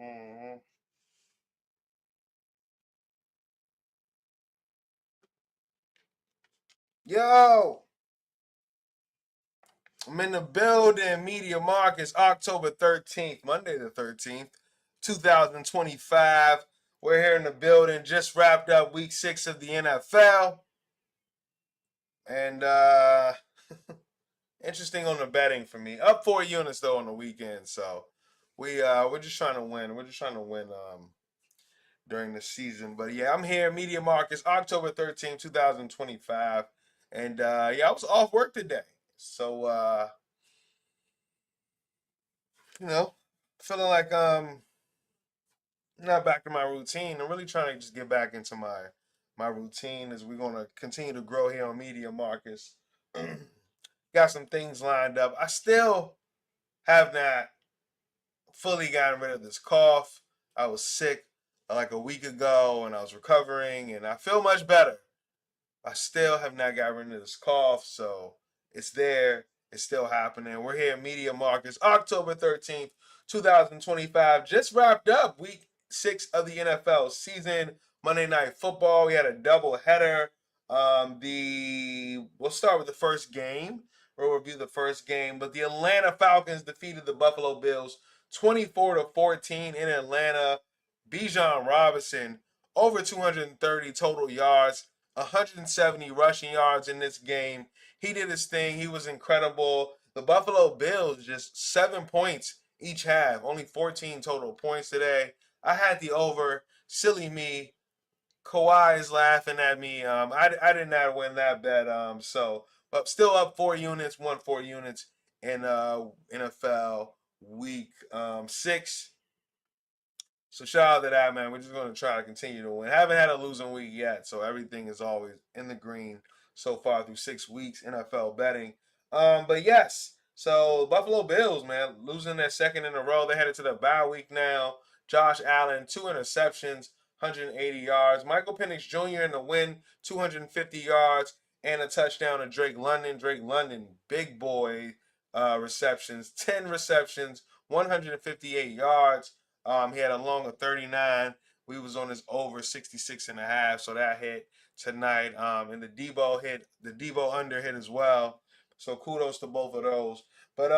Mm-hmm. Yo, I'm in the building. Media Markus, October 13th, Monday the 13th, 2025. We're here in the building. Just wrapped up week 6 of the NFL. And interesting on the betting for me. Up 4 units though on the weekend. So we're just trying to win. We're just trying to win during the season. But yeah, I'm here, Media Markus, October 13th, 2025. And yeah, I was off work today. So you know, feeling like not back to my routine. I'm really trying to just get back into my routine as we're gonna continue to grow here on Media Marcus. Got some things lined up. I still have not fully gotten rid of this cough. I was sick like a week ago and I was recovering and I feel much better. I still have not got rid of this cough, so it's there. It's still happening. We're here at Media Markets, October 13th, 2025. Just wrapped up week 6 of the NFL season. Monday Night Football. We had a double header. We'll start with the first game. We'll review the first game. But the Atlanta Falcons defeated the Buffalo Bills 24-14 in Atlanta. Bijan Robinson over 230 total yards, 170 rushing yards in this game. He did his thing. He was incredible. The Buffalo Bills just 7 points each half, only 14 total points today. I had the over. Silly me. Kawhi is laughing at me. I did not win that bet. But still up 4 units, won 4 units in NFL week 6. So shout out to that, man. We're just going to try to continue to win. Haven't had a losing week yet, so everything is always in the green so far through 6 weeks NFL betting. But yes, so Buffalo Bills, man, losing their second in a row. They're headed to the bye week now. Josh Allen, 2 interceptions, 180 yards. Michael Penix Jr. in the win, 250 yards and a touchdown to Drake London. Drake London, big boy receptions, 10 receptions, 158 yards. He had a long of 39. We was on his over 66 and a half, so that hit tonight. And the Debo under hit as well. So kudos to both of those. But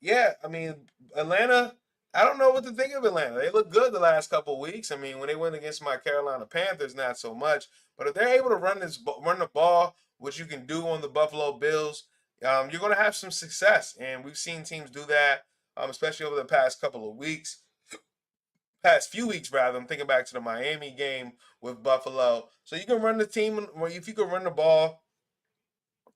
yeah, I mean Atlanta. I don't know what to think of Atlanta. They look good the last couple of weeks. I mean, when they went against my Carolina Panthers, not so much. But if they're able to run the ball, which you can do on the Buffalo Bills, you're going to have some success. And we've seen teams do that, especially over the past couple of weeks past few weeks rather. I'm thinking back to the Miami game with Buffalo. So you can run the team. Well, if you can run the ball,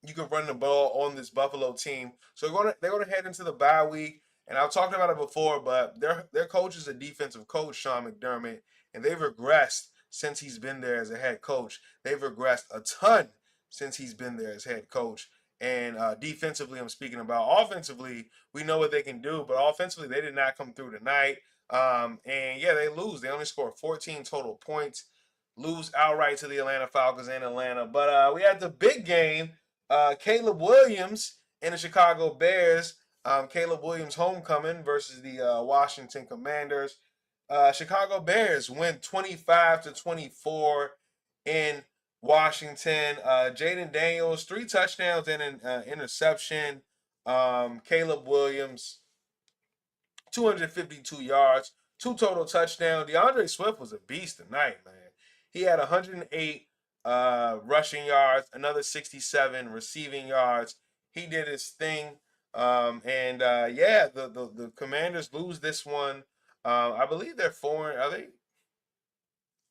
you can run the ball on this Buffalo team. So they're gonna head into the bye week. And I've talked about it before, but their coach is a defensive coach, Sean McDermott, and they've regressed since he's been there as a head coach. They've regressed a ton since he's been there as head coach. And defensively, I'm speaking about. Offensively, we know what they can do, but offensively, they did not come through tonight. And yeah, they lose. They only score 14 total points, lose outright to the Atlanta Falcons in Atlanta. But we had the big game. Caleb Williams and the Chicago Bears. Caleb Williams homecoming versus the Washington Commanders. Chicago Bears win 25-24 in Washington. Jaden Daniels 3 touchdowns and an interception. Caleb Williams 252 yards, 2 total touchdowns. DeAndre Swift was a beast tonight, man. He had 108 rushing yards, another 67 receiving yards. He did his thing. And yeah, the Commanders lose this one. I believe they're four. Are they?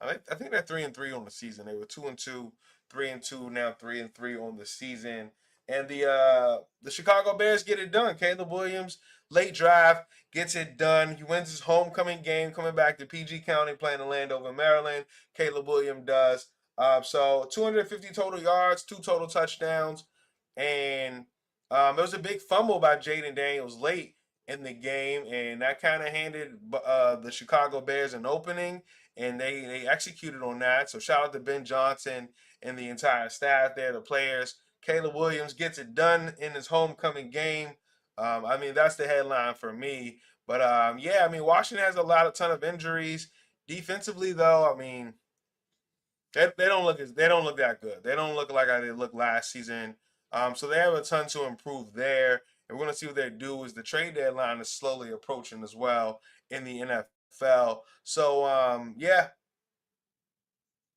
I think they're 3-3 on the season. They were 2-2, 3-2, now 3-3 on the season. And the Chicago Bears get it done. Caleb Williams, late drive, gets it done. He wins his homecoming game, coming back to PG County, playing in Landover, Maryland. Caleb Williams does. So 250 total yards, 2 total touchdowns, and there was a big fumble by Jaden Daniels late in the game, and that kind of handed the Chicago Bears an opening, and they executed on that. So shout out to Ben Johnson and the entire staff there, the players. Caleb Williams gets it done in his homecoming game. I mean, that's the headline for me. But yeah, I mean, Washington has a ton of injuries. Defensively, though, I mean, they don't look they don't look that good. They don't look like how they looked last season. So they have a ton to improve there. And we're gonna see what they do. Is the trade deadline is slowly approaching as well in the NFL. So yeah,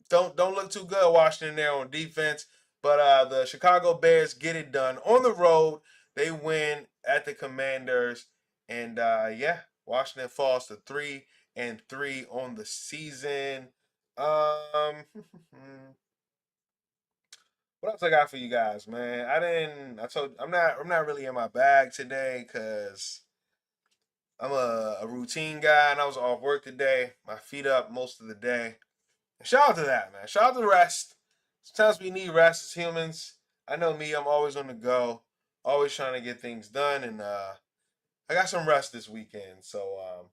don't look too good, Washington, there on defense. But the Chicago Bears get it done on the road. They win at the Commanders, and yeah, Washington falls to 3-3 on the season. Um, what else I got for you guys, man? I didn't. I told I'm not really in my bag today because I'm a routine guy and I was off work today. My feet up most of the day. Shout out to that, man. Shout out to the rest. Sometimes we need rest as humans. I know me, I'm always on the go, always trying to get things done, and I got some rest this weekend. So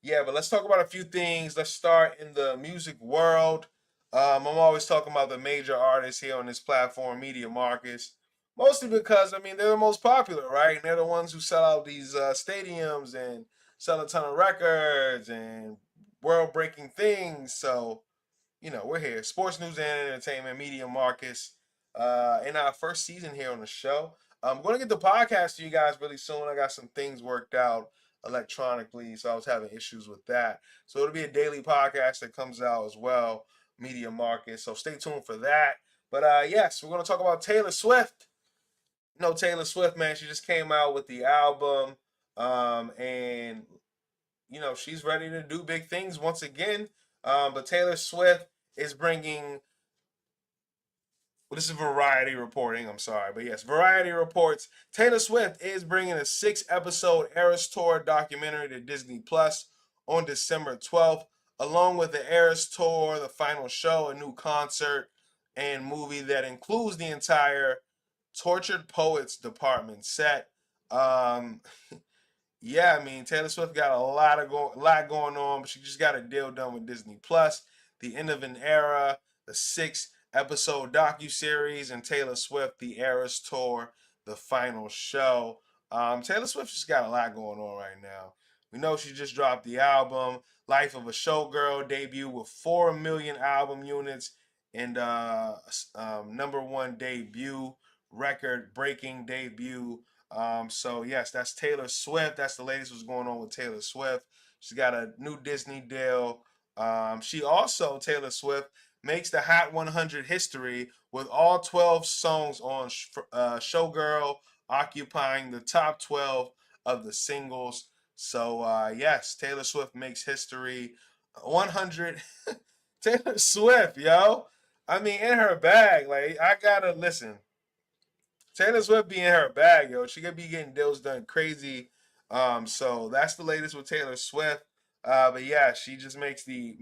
yeah, but let's talk about a few things. Let's start in the music world. I'm always talking about the major artists here on this platform, Media Marcus. Mostly because I mean they're the most popular, right? And they're the ones who sell out these stadiums and sell a ton of records and world breaking things. So we're here. Sports news and entertainment, Media Marcus. In our first season here on the show. I'm going to get the podcast to you guys really soon. I got some things worked out electronically, so I was having issues with that. So it'll be a daily podcast that comes out as well, Media Marcus. So stay tuned for that. But yes, we're going to talk about Taylor Swift. Taylor Swift, man, she just came out with the album. And she's ready to do big things once again. But Taylor Swift is bringing. Well, this is Variety reporting. I'm sorry, but yes, Variety reports Taylor Swift is bringing a 6-episode Eras Tour documentary to Disney Plus on December 12th, along with the Eras Tour, the final show, a new concert, and movie that includes the entire Tortured Poets department set. Um, yeah, I mean Taylor Swift got lot going on, but she just got a deal done with Disney Plus. The end of an era, the 6-episode docu series, and Taylor Swift, the Eras Tour, the final show. Taylor Swift just got a lot going on right now. We know she just dropped the album Life of a Showgirl debut with 4 million album units and #1 debut, record breaking debut. So yes, that's Taylor Swift. That's the latest what's going on with Taylor Swift. She's got a new Disney deal. She also, Taylor Swift, makes the Hot 100 history with all 12 songs on Showgirl occupying the top 12 of the singles. So yes, Taylor Swift makes history. 100 Taylor Swift, yo. I mean, in her bag. Like I gotta listen. Taylor Swift be in her bag, yo. She could be getting deals done crazy. So that's the latest with Taylor Swift. But yeah, she just makes the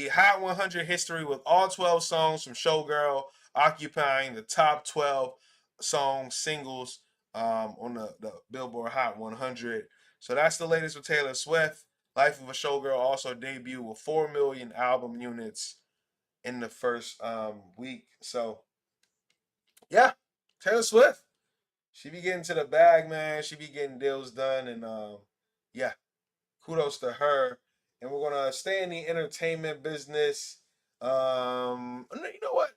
Hot 100 history with all 12 songs from Showgirl occupying the top 12 song singles on the Billboard Hot 100. So that's the latest with Taylor Swift. Life of a Showgirl also debuted with 4 million album units in the first week. So yeah, Taylor Swift. She be getting to the bag, man. She be getting deals done, and yeah, kudos to her. And we're gonna stay in the entertainment business. You know what?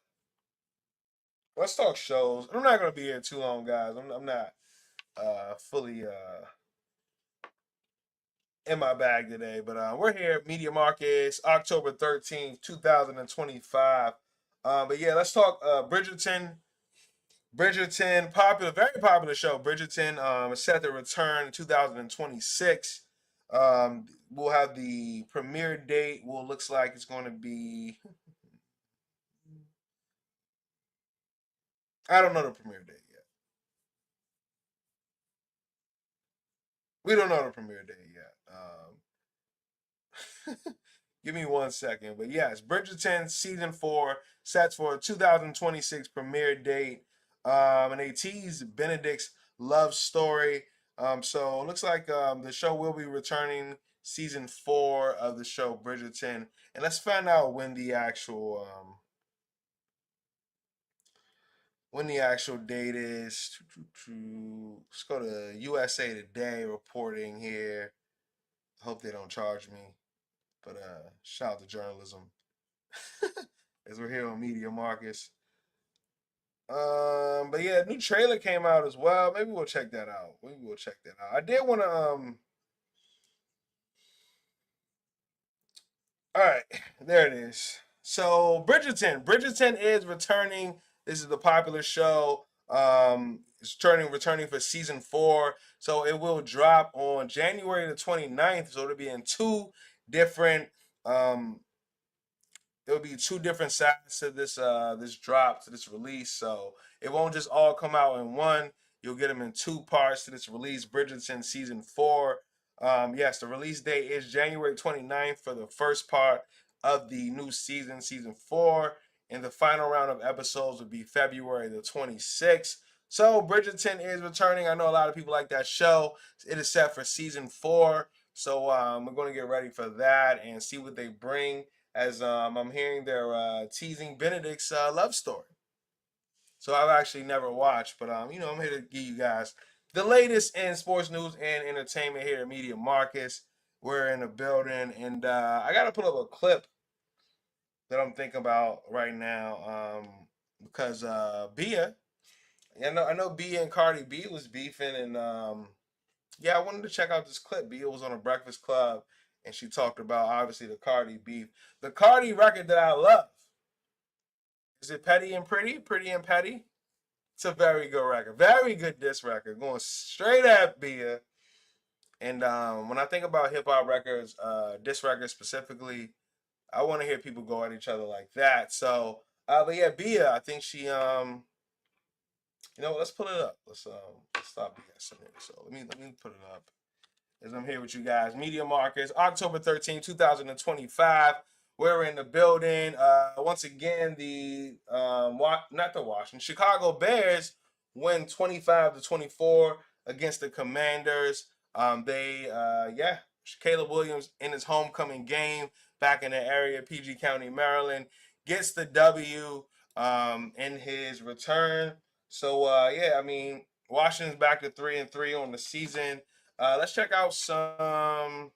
Let's talk shows. I'm not gonna be here too long, guys. I'm not fully in my bag today, but we're here at Media Markets, October 13th, 2025. But yeah, let's talk Bridgerton. Bridgerton, popular, very popular show. Bridgerton is set to return in 2026. We'll have the premiere date. Well, looks like it's going to be. I don't know the premiere date yet. We don't know the premiere date yet. Give me 1 second. But yes, Bridgerton season 4 sets for a 2026 premiere date. And they tease Benedict's love story. So it looks like the show will be returning season 4 of the show Bridgerton. And let's find out when the actual when the actual date is. Let's go to USA Today reporting here. Hope they don't charge me, but shout out to journalism as we're here on Media Marcus. But yeah, new trailer came out as well. Maybe we'll check that out. Maybe we'll check that out. I did want to All right, there it is. So Bridgerton is returning. This is the popular show. It's returning for season 4. So it will drop on January the 29th. So it'll be in two different um there'll be two different sides to this drop, to this release. So it won't just all come out in one. You'll get them in two parts to this release. Bridgerton season 4. Yes, the release date is January 29th for the first part of the new season 4, and the final round of episodes will be February the 26th. So Bridgerton is returning. I know a lot of people like that show. It is set for season 4. So we're going to get ready for that and see what they bring, as I'm hearing they're teasing Benedict's love story. So I've actually never watched, but I'm here to give you guys the latest in sports news and entertainment here at Media Marcus. We're in the building, and I got to pull up a clip that I'm thinking about right now, because Bia, I know Bia and Cardi B was beefing, and yeah, I wanted to check out this clip. Bia was on a Breakfast Club, and she talked about obviously the Cardi beef. The Cardi record that I love, is it Petty and Pretty? Pretty and Petty? It's a very good record. Very good diss record. Going straight at Bia. And when I think about hip hop records, diss records specifically, I want to hear people go at each other like that. So, but yeah, Bia, I think she let's put it up. Let's stop BSing it. So let me put it up as I'm here with you guys. Media Markers, October 13, 2025. We're in the building. Once again, the not the Washington, Chicago Bears win 25-24 against the Commanders. Caleb Williams in his homecoming game back in the area, PG County, Maryland, gets the W in his return. So Washington's back to 3-3 on the season. Let's check out some.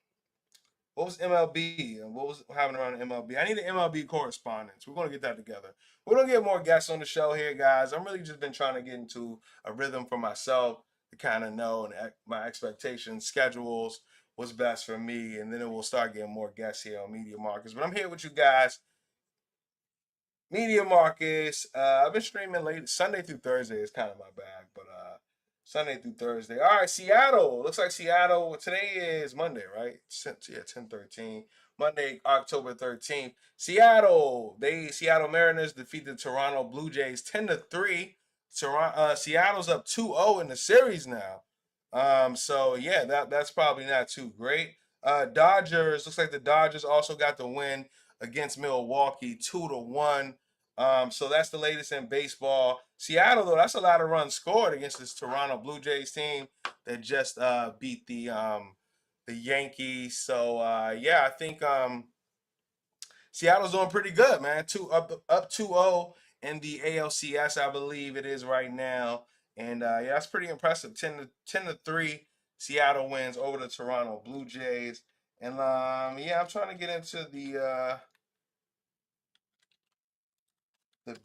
What was MLB? What was happening around MLB? I need an MLB correspondence. We're going to get that together. We're going to get more guests on the show here, guys. I'm really just been trying to get into a rhythm for myself to kind of know and my expectations, schedules, what's best for me, and then we'll start getting more guests here on Media Markets. But I'm here with you guys. Media Marcus. I've been streaming late Sunday through Thursday is kind of my bag, but Sunday through Thursday. All right, Seattle. Looks like Seattle. Today is Monday, right? Yeah, 10/13. Monday, October 13th. Seattle Mariners defeat the Toronto Blue Jays 10-3. Seattle's up 2-0 in the series now. So yeah, that's probably not too great. Dodgers. Looks like the Dodgers also got the win against Milwaukee 2-1. So that's the latest in baseball. Seattle, though, that's a lot of runs scored against this Toronto Blue Jays team that just beat the Yankees. So I think Seattle's doing pretty good, man. Up 2-0 in the ALCS, I believe it is right now. And that's pretty impressive. 10-3 Seattle wins over the Toronto Blue Jays. And I'm trying to get into the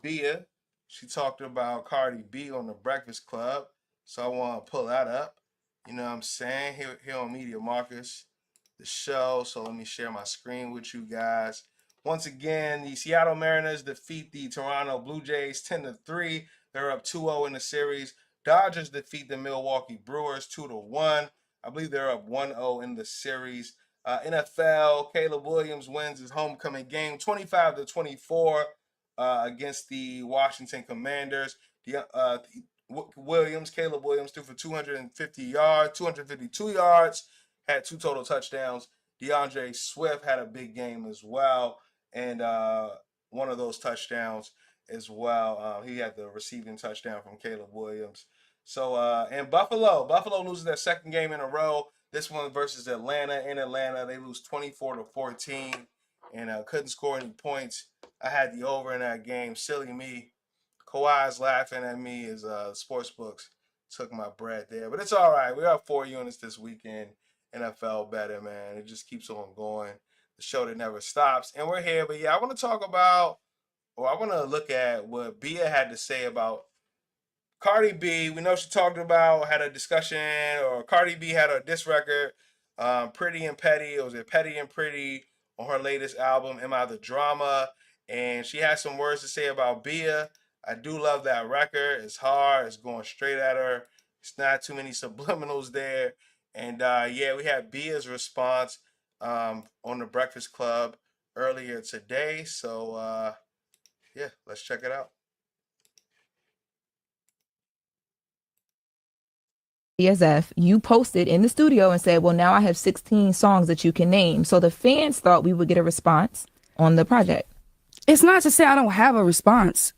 Bia. She talked about Cardi B on the Breakfast Club. So I want to pull that up. You know what I'm saying? Here on Media Marcus, the show. So let me share my screen with you guys. Once again, the Seattle Mariners defeat the Toronto Blue Jays 10-3. They're up 2-0 in the series. Dodgers defeat the Milwaukee Brewers 2-1. I believe they're up 1-0 in the series. NFL, Caleb Williams wins his homecoming game 25-24 against the Washington Commanders. Caleb Williams threw for 250 yards, 252 yards, had 2 total touchdowns. DeAndre Swift had a big game as well, and one of those touchdowns as well. He had the receiving touchdown from Caleb Williams. So, and Buffalo loses their second game in a row. This one versus Atlanta. In Atlanta, they lose 24-14 and couldn't score any points. I had the over in that game. Silly me. Kawhi's laughing at me as sports books took my bread there. But it's all right. We got 4 units this weekend. NFL better, man. It just keeps on going. The show that never stops. And we're here. But yeah, I want to talk about, or I want to look at what Bia had to say about Cardi B. We know she talked about, had a discussion, or Cardi B had a diss record, Pretty and Petty. It was a Petty and Pretty on her latest album, Am I the Drama? And she had some words to say about Bia. I do love that record. It's hard. It's going straight at her. It's not too many subliminals there. And yeah, we had Bia's response on the Breakfast Club earlier today. So yeah, let's check it out. DSF, you posted in the studio and said, well, now I have 16 songs that you can name. So the fans thought we would get a response on the project. It's not to say I don't have a response,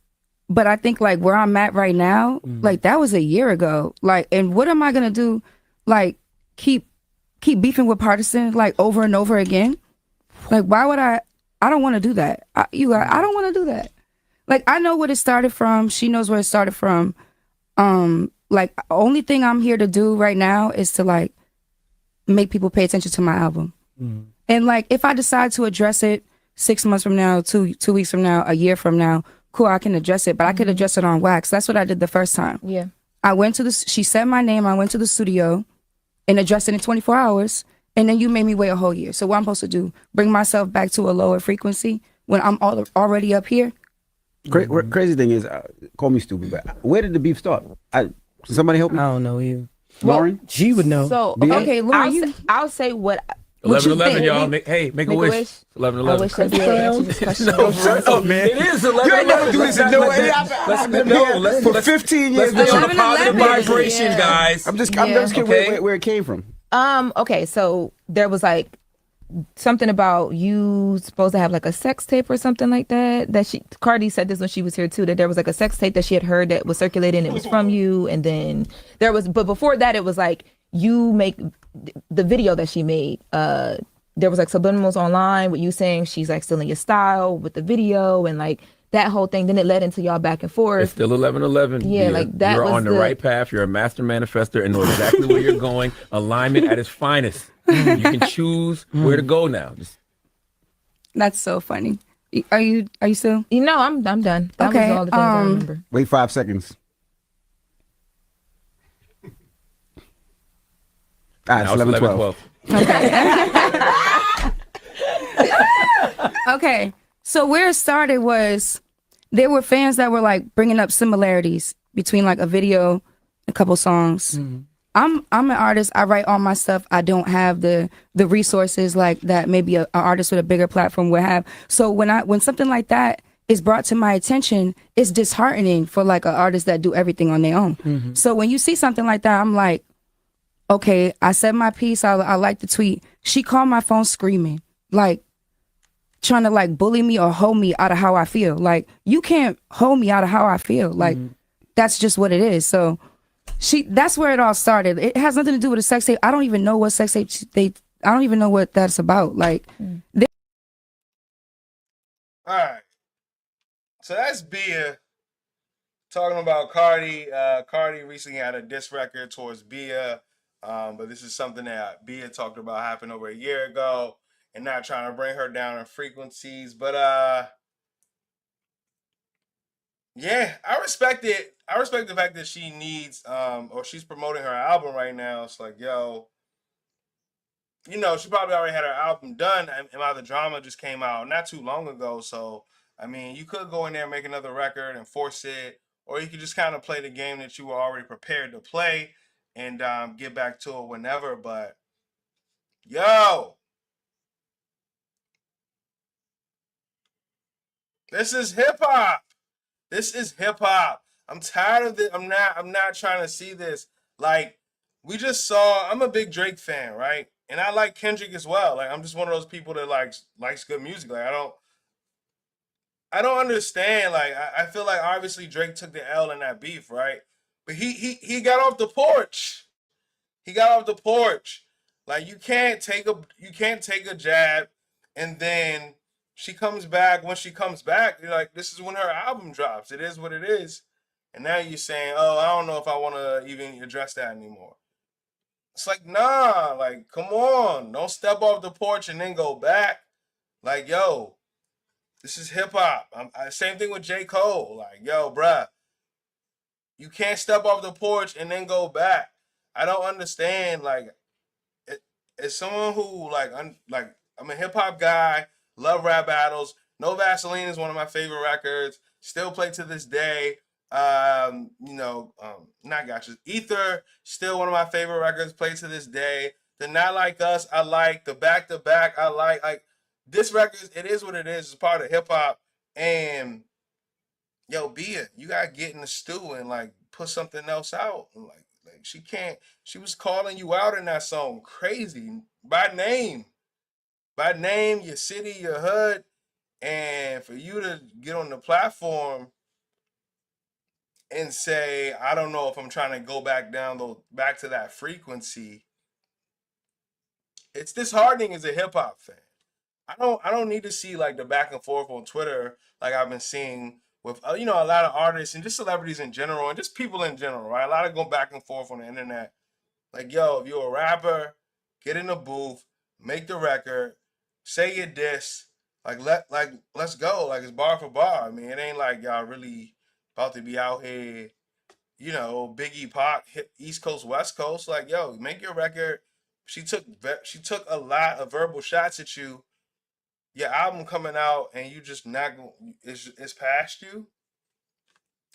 but I think like where I'm at right now, like that was a year ago. Like, and what am I gonna do? Like, keep beefing with Partisan like over and over again? Like, why would I don't want to do that. I don't want to do that. Like, I know what it started from. She knows where it started from. Like, only thing I'm here to do right now is to like make people pay attention to my album. And like, if I decide to address it 6 months from now, two weeks from now, a year from now, cool, I can address it, but I could address it on wax. That's what I did the first time. Yeah. I went to she said my name, I went to the studio and addressed it in 24 hours, and then you made me wait a whole year. So what I'm supposed to do? Bring myself back to a lower frequency when I'm already up here? Crazy thing is, call me stupid, but where did the beef start? Somebody help me? I don't know you. Lauren? She would know. So, okay, Lauren, I'll say what 11-11, y'all. Make a wish. 11-11. I wish that'd be an answer to this question. No, shut up, man. It is 11-11. You ain't never do this in no way. For 15 years. Let's build a 11-11. positive vibration, guys. I'm just Yeah. kidding where it came from. Okay, so there was like something about you supposed to have like a sex tape or something like that. Cardi said this when she was here too, that there was like a sex tape that she had heard that was circulating. It was from you, and then but before that, it was like you make the video that she made. There was like subliminals online with you saying she's like still in your style with the video and like that whole thing. Then it led into y'all back and forth. It's still 11-11. Yeah, like that. You're was on the right path. You're a master manifester and know exactly where you're going. Alignment at its finest. You can choose where to go now. that's so funny. Are you still? I'm done. That Okay, was all the things I remember. Wait 5 seconds. All right, Now it's it's 11-12. Okay, so where it started was there were fans that were like bringing up similarities between like a video, a couple songs. I'm an artist. I write all my stuff. I don't have the resources like that maybe an artist with a bigger platform would have. So when something like that is brought to my attention, it's disheartening for like an artist that do everything on their own. So when you see something like that, I'm like, okay, I said my piece. I like the tweet. She called my phone screaming, like trying to like bully me or hold me out of how I feel. Like, you can't hold me out of how I feel. Like, that's just what it is. So that's where it all started. It has nothing to do with a sex tape. I don't even know what sex tape I don't even know what that's about. Like, All right. So that's Bia talking about Cardi. Cardi recently had a diss record towards Bia, but this is something that Bia talked about happened over a year ago, and not trying to bring her down in frequencies. But yeah, I respect it. I respect the fact that she needs, or she's promoting her album right now. It's like, yo, she probably already had her album done. Am I the Drama just came out not too long ago. So, I mean, you could go in there and make another record and force it, or you could just kind of play the game that you were already prepared to play and get back to it whenever. But, yo, this is hip hop. This is hip hop. I'm tired of it. I'm not trying to see this. Like, we just saw, I'm a big Drake fan, right? And I like Kendrick as well. Like, I'm just one of those people that likes good music. Like, I don't understand. Like, I feel like obviously Drake took the L in that beef, right? But he got off the porch. He got off the porch. Like, you can't take a jab and then she comes back. When she comes back, you're like, this is when her album drops. It is what it is. And now you're saying, oh, I don't know if I want to even address that anymore. It's like, nah, like, come on. Don't step off the porch and then go back. Like, yo, this is hip hop. Same thing with J. Cole. Like, yo, bruh, you can't step off the porch and then go back. I don't understand. Like, as someone who I'm a hip hop guy, love rap battles. No Vaseline is one of my favorite records. Still play to this day. Not Gotcha. Ether, still one of my favorite records. Play to this day. The Not Like Us, I like. The Back to Back, I like. Like this record, it is what it is. It's part of hip hop. And yo, Bia, you gotta get in the stew and like put something else out. And like she can't. She was calling you out in that song, crazy by name, your city, your hood, and for you to get on the platform and say, I don't know if I'm trying to go back back to that frequency. It's disheartening as a hip hop fan. I don't need to see like the back and forth on Twitter like I've been seeing with a lot of artists and just celebrities in general and just people in general, right? A lot of going back and forth on the internet. Like, yo, if you're a rapper, get in the booth, make the record, say your diss, let's go. Like it's bar for bar. I mean, it ain't like y'all really about to be out here, Biggie Pac hit East Coast, West Coast. Like, yo, make your record. She took a lot of verbal shots at you. Your album coming out and you just not going. It's past you.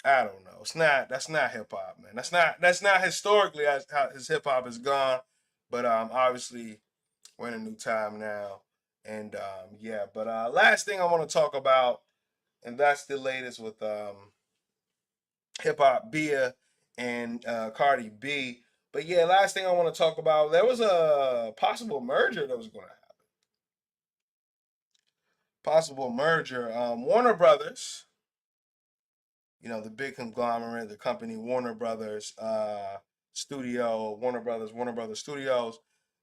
I don't know. That's not hip hop, man. That's not historically how his hip hop is gone. But obviously we're in a new time now. And yeah, but last thing I want to talk about, and that's the latest with hip hop Bia and Cardi B. But yeah, last thing I want to talk about, there was a possible merger that was going to happen. Possible merger. Warner Brothers, the big conglomerate, the company Warner Brothers Warner Brothers Studios,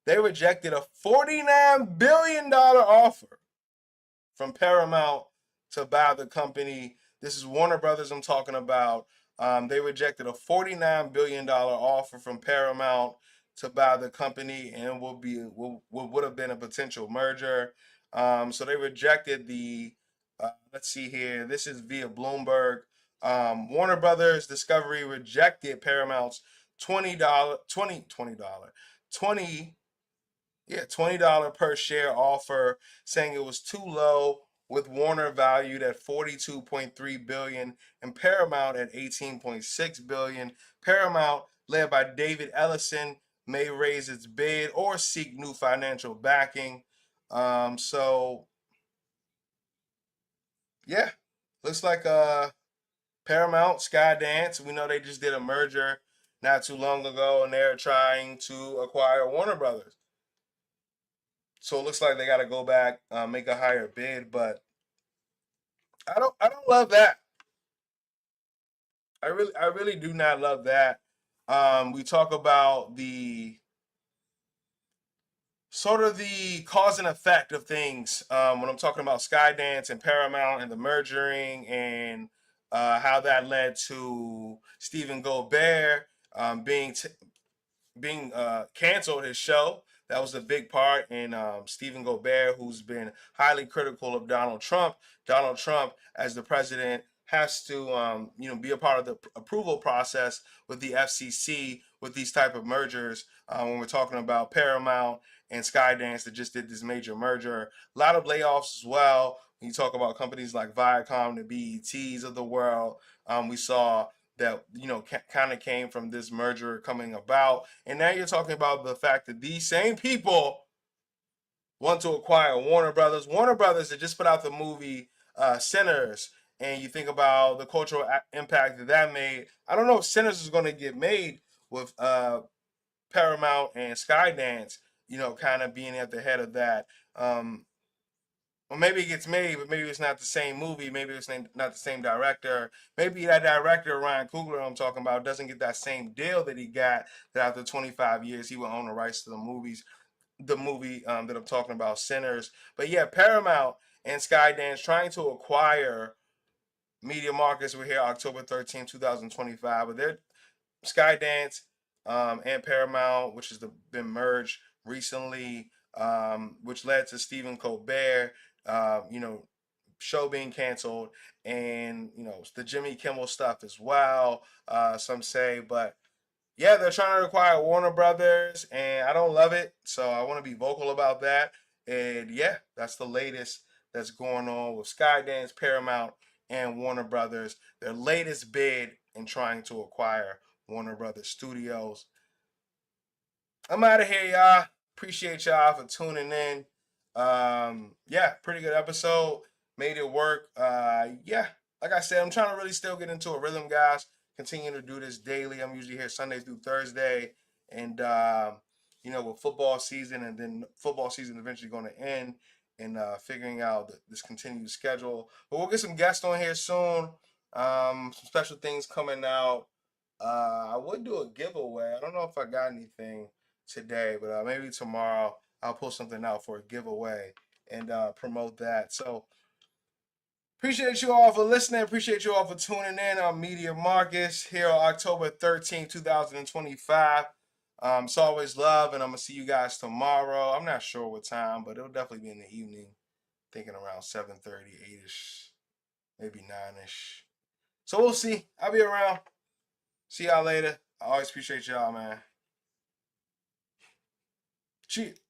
they rejected a $49 billion offer from Paramount to buy the company. This is Warner Brothers I'm talking about. They rejected a $49 billion offer from Paramount to buy the company, and would have been a potential merger. So they rejected the. Let's see here. This is via Bloomberg. Warner Brothers Discovery rejected Paramount's $20 per share offer, saying it was too low, with Warner valued at $42.3 billion and Paramount at $18.6 billion. Paramount, led by David Ellison, may raise its bid or seek new financial backing. So yeah, looks like Paramount, Skydance. We know they just did a merger not too long ago, and they're trying to acquire Warner Brothers. So it looks like they got to go back, make a higher bid, but I don't love that. I really do not love that. We talk about the sort of the cause and effect of things when I'm talking about Skydance and Paramount and the mergering and how that led to Stephen Colbert being canceled his show. That was a big part in Stephen Colbert, who's been highly critical of Donald Trump. Donald Trump, as the president, has to be a part of the approval process with the FCC with these type of mergers. When we're talking about Paramount and Skydance that just did this major merger, a lot of layoffs as well. When you talk about companies like Viacom, the BETs of the world, we saw that kind of came from this merger coming about. And now you're talking about the fact that these same people want to acquire Warner Brothers. Warner Brothers that just put out the movie Sinners, and you think about the cultural impact that made. I don't know if Sinners is going to get made with Paramount and Skydance, kind of being at the head of that. Or maybe it gets made, but maybe it's not the same movie. Maybe it's not the same director. Maybe that director, Ryan Coogler, I'm talking about, doesn't get that same deal that he got, that after 25 years, he will own the rights to the movie that I'm talking about, Sinners. But yeah, Paramount and Skydance trying to acquire Media Marcus. We're here October 13th, 2025. But they're Skydance and Paramount, which has been merged recently, which led to Stephen Colbert, show being canceled, and the Jimmy Kimmel stuff as well. Some say, but yeah, they're trying to acquire Warner Brothers, and I don't love it. So I want to be vocal about that. And yeah, that's the latest that's going on with Skydance, Paramount, and Warner Brothers. Their latest bid in trying to acquire Warner Brothers Studios. I'm out of here, y'all. Appreciate y'all for tuning in. Yeah, pretty good episode. Made it work. Yeah, like I said, I'm trying to really still get into a rhythm, guys. Continue to do this daily. I'm usually here Sunday through Thursday, and with football season, and then football season eventually going to end, and figuring out this continued schedule. But we'll get some guests on here soon. Some special things coming out. I would do a giveaway. I don't know if I got anything today, but maybe tomorrow I'll pull something out for a giveaway and promote that. So appreciate you all for listening. Appreciate you all for tuning in on Media Marcus here on October 13th, 2025. It's always love, and I'm going to see you guys tomorrow. I'm not sure what time, but it'll definitely be in the evening. Thinking around 7:30, 8-ish, maybe 9-ish. So we'll see. I'll be around. See y'all later. I always appreciate y'all, man. Cheers.